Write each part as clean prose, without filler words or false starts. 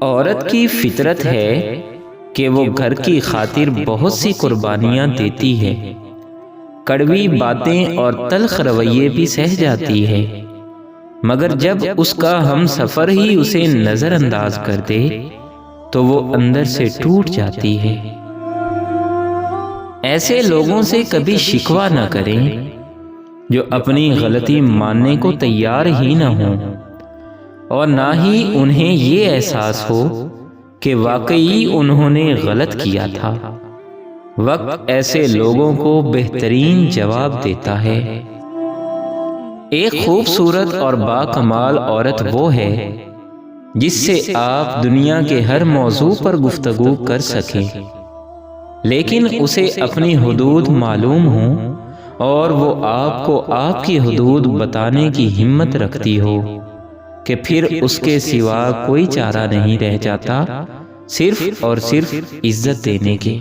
عورت کی فطرت ہے کہ وہ گھر کی خاطر بہت سی قربانیاں دیتی ہے، کڑوی باتیں اور تلخ رویے بھی سہ جاتی ہے، مگر جب اس کا ہم سفر ہی اسے نظر انداز کر دے تو وہ اندر سے ٹوٹ جاتی ہے۔ ایسے لوگوں سے کبھی شکوہ نہ کریں جو اپنی غلطی ماننے کو تیار ہی نہ ہوں، اور نہ ہی انہیں یہ احساس ہو کہ واقعی انہوں نے غلط کیا تھا۔ وقت ایسے لوگوں کو بہترین جواب دیتا ہے۔ ایک خوبصورت اور باکمال عورت وہ ہے جس سے آپ دنیا کے ہر موضوع پر گفتگو کر سکیں، لیکن اسے اپنی حدود معلوم ہوں اور وہ آپ کو آپ کی حدود بتانے کی ہمت رکھتی ہو کہ پھر اس کے سوا کوئی چارہ نہیں رہ جاتا صرف اور صرف عزت دینے کے۔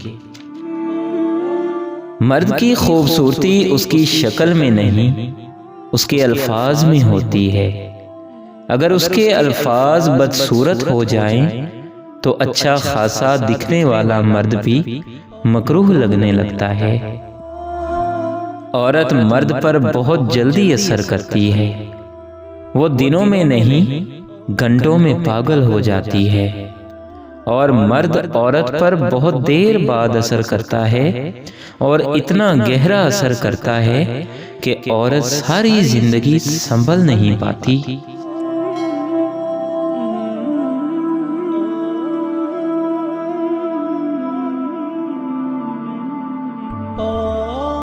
مرد کی خوبصورتی اس کی شکل میں نہیں، اس کے الفاظ میں ہوتی ہے۔ اگر اس کے الفاظ بدصورت ہو جائیں تو اچھا خاصا دکھنے والا مرد بھی مکروہ لگنے لگتا ہے۔ عورت مرد پر بہت جلدی اثر کرتی ہے، وہ دنوں میں نہیں گھنٹوں میں پاگل ہو جاتی ہے، اور مرد عورت پر بہت دیر بعد اثر کرتا ہے، اور اتنا گہرا اثر کرتا ہے کہ عورت ساری زندگی سنبھل نہیں پاتی۔